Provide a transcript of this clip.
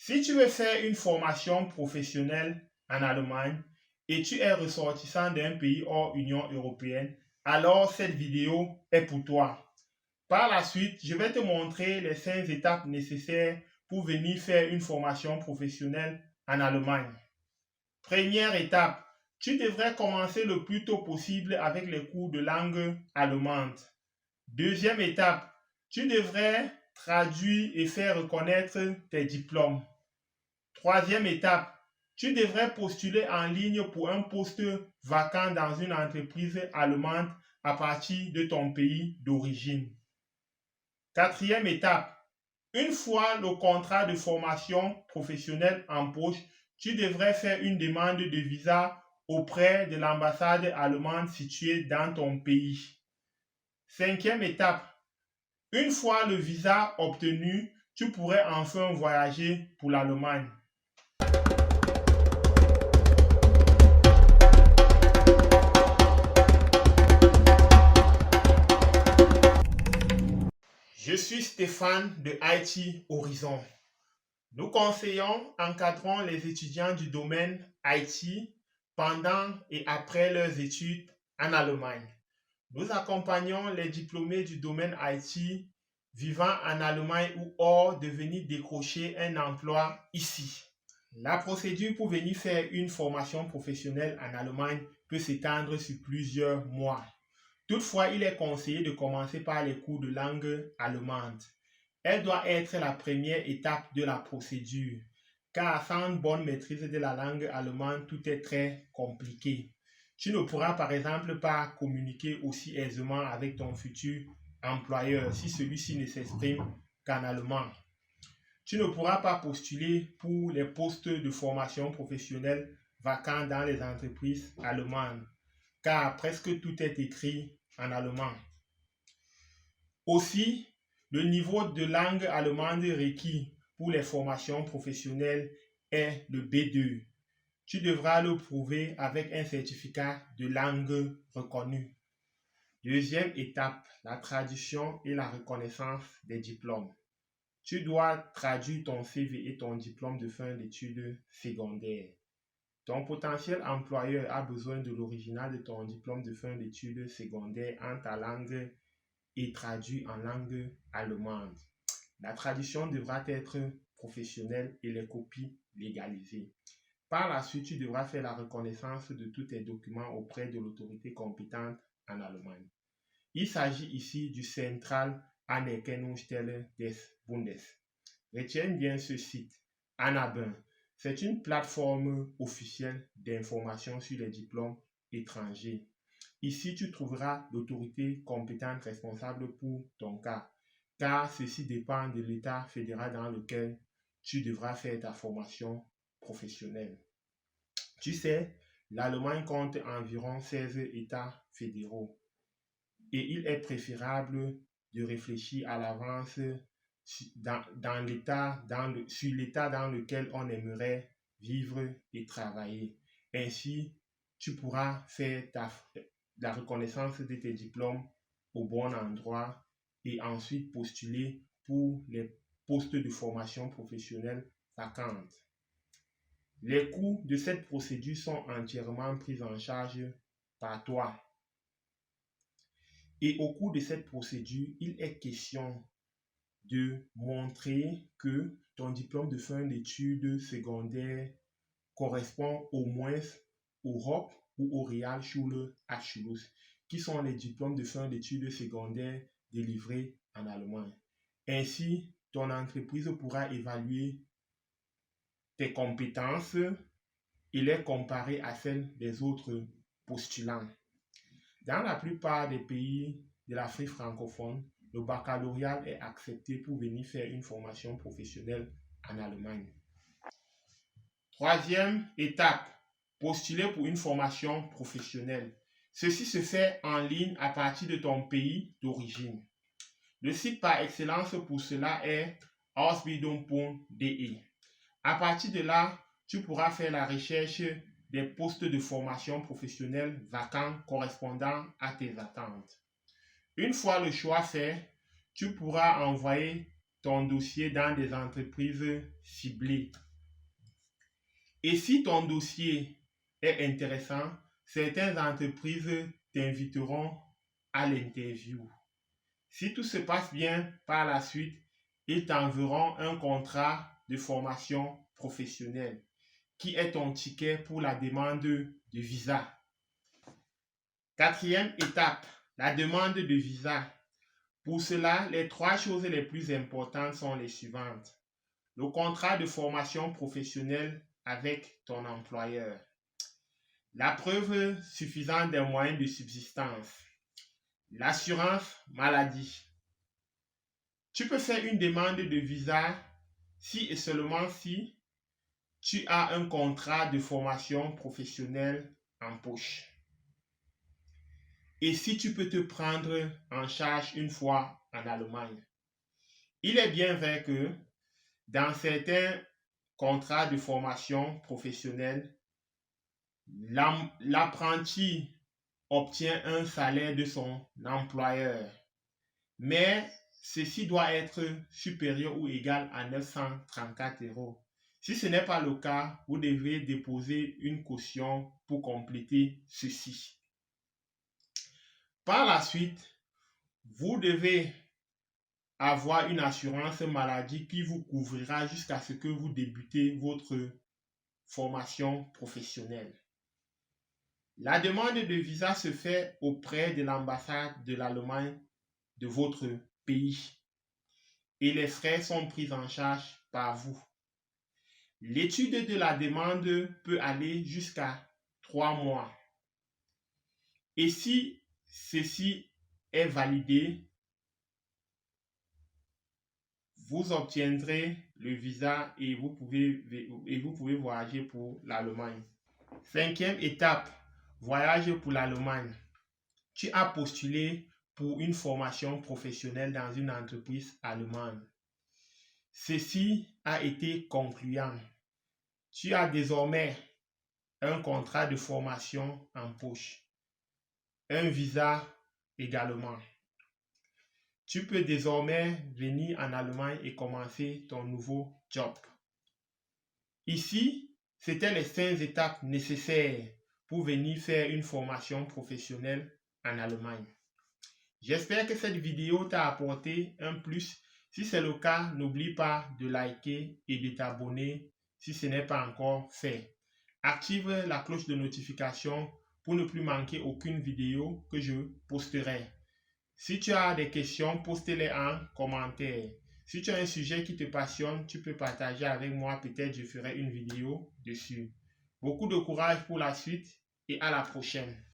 Si tu veux faire une formation professionnelle en Allemagne et tu es ressortissant d'un pays hors Union européenne, alors cette vidéo est pour toi. Par la suite, je vais te montrer les 5 étapes nécessaires pour venir faire une formation professionnelle en Allemagne. Première étape, tu devrais commencer le plus tôt possible avec les cours de langue allemande. Deuxième étape, tu devrais traduire et faire reconnaître tes diplômes. Troisième étape, tu devrais postuler en ligne pour un poste vacant dans une entreprise allemande à partir de ton pays d'origine. Quatrième étape, une fois le contrat de formation professionnelle en poche, tu devrais faire une demande de visa auprès de l'ambassade allemande située dans ton pays. Cinquième étape, une fois le visa obtenu, tu pourrais enfin voyager pour l'Allemagne. Je suis Stéphane de IT Horizon. Nous conseillons, encadrons les étudiants du domaine IT pendant et après leurs études en Allemagne. Nous accompagnons les diplômés du domaine IT vivant en Allemagne ou hors de venir décrocher un emploi ici. La procédure pour venir faire une formation professionnelle en Allemagne peut s'étendre sur plusieurs mois. Toutefois, il est conseillé de commencer par les cours de langue allemande. Elle doit être la première étape de la procédure, car sans bonne maîtrise de la langue allemande, tout est très compliqué. Tu ne pourras par exemple pas communiquer aussi aisément avec ton futur employeur si celui-ci ne s'exprime qu'en allemand. Tu ne pourras pas postuler pour les postes de formation professionnelle vacants dans les entreprises allemandes, car presque tout est écrit en allemand. Aussi, le niveau de langue allemande requis pour les formations professionnelles est le B2. Tu devras le prouver avec un certificat de langue reconnu. Deuxième étape, la traduction et la reconnaissance des diplômes. Tu dois traduire ton CV et ton diplôme de fin d'études secondaires. Ton potentiel employeur a besoin de l'original de ton diplôme de fin d'études secondaires en ta langue et traduit en langue allemande. La traduction devra être professionnelle et les copies légalisées. Par la suite, tu devras faire la reconnaissance de tous tes documents auprès de l'autorité compétente en Allemagne. Il s'agit ici du Central Anerkennungsstelle des Bundes. Retiens bien ce site, ANABUN. C'est une plateforme officielle d'information sur les diplômes étrangers. Ici, tu trouveras l'autorité compétente responsable pour ton cas, car ceci dépend de l'État fédéral dans lequel tu devras faire ta formation professionnelle. Tu sais, l'Allemagne compte environ 16 États fédéraux et il est préférable de réfléchir à l'avance sur l'État dans lequel on aimerait vivre et travailler. Ainsi, tu pourras faire la reconnaissance de tes diplômes au bon endroit et ensuite postuler pour les postes de formation professionnelle vacantes. Les coûts de cette procédure sont entièrement pris en charge par toi. Et au cours de cette procédure, il est question de montrer que ton diplôme de fin d'études secondaires correspond au moins au ROP ou au Realschule-Abschluss, qui sont les diplômes de fin d'études secondaires délivrés en Allemagne. Ainsi, ton entreprise pourra évaluer tes compétences et les comparer à celles des autres postulants. Dans la plupart des pays de l'Afrique francophone, le baccalauréat est accepté pour venir faire une formation professionnelle en Allemagne. Troisième étape, postuler pour une formation professionnelle. Ceci se fait en ligne à partir de ton pays d'origine. Le site par excellence pour cela est ausbildung.de. À partir de là, tu pourras faire la recherche des postes de formation professionnelle vacants correspondant à tes attentes. Une fois le choix fait, tu pourras envoyer ton dossier dans des entreprises ciblées. Et si ton dossier est intéressant, certaines entreprises t'inviteront à l'interview. Si tout se passe bien par la suite, ils t'enverront un contrat de formation professionnelle qui est ton ticket pour la demande de visa. Quatrième étape, la demande de visa. Pour cela, les 3 choses les plus importantes sont les suivantes. Le contrat de formation professionnelle avec ton employeur. La preuve suffisante des moyens de subsistance. L'assurance maladie. Tu peux faire une demande de visa si et seulement si tu as un contrat de formation professionnelle en poche. Et si tu peux te prendre en charge une fois en Allemagne. Il est bien vrai que dans certains contrats de formation professionnelle, l'apprenti obtient un salaire de son employeur, mais ceci doit être supérieur ou égal à 934 €. Si ce n'est pas le cas, vous devez déposer une caution pour compléter ceci. Par la suite, vous devez avoir une assurance maladie qui vous couvrira jusqu'à ce que vous débutez votre formation professionnelle. La demande de visa se fait auprès de l'ambassade de l'Allemagne de votre pays et les frais sont pris en charge par vous. L'étude de la demande peut aller jusqu'à 3 mois. Et si ceci est validé, vous obtiendrez le visa et vous pouvez voyager pour l'Allemagne. 5e étape, voyage pour l'Allemagne. Tu as postulé pour une formation professionnelle dans une entreprise allemande. Ceci a été concluant. Tu as désormais un contrat de formation en poche, un visa également. Tu peux désormais venir en Allemagne et commencer ton nouveau job. Ici, c'était les 5 étapes nécessaires pour venir faire une formation professionnelle en Allemagne. J'espère que cette vidéo t'a apporté un plus. Si c'est le cas, n'oublie pas de liker et de t'abonner si ce n'est pas encore fait. Active la cloche de notification pour ne plus manquer aucune vidéo que je posterai. Si tu as des questions, poste-les en commentaire. Si tu as un sujet qui te passionne, tu peux partager avec moi. Peut-être je ferai une vidéo dessus. Beaucoup de courage pour la suite et à la prochaine.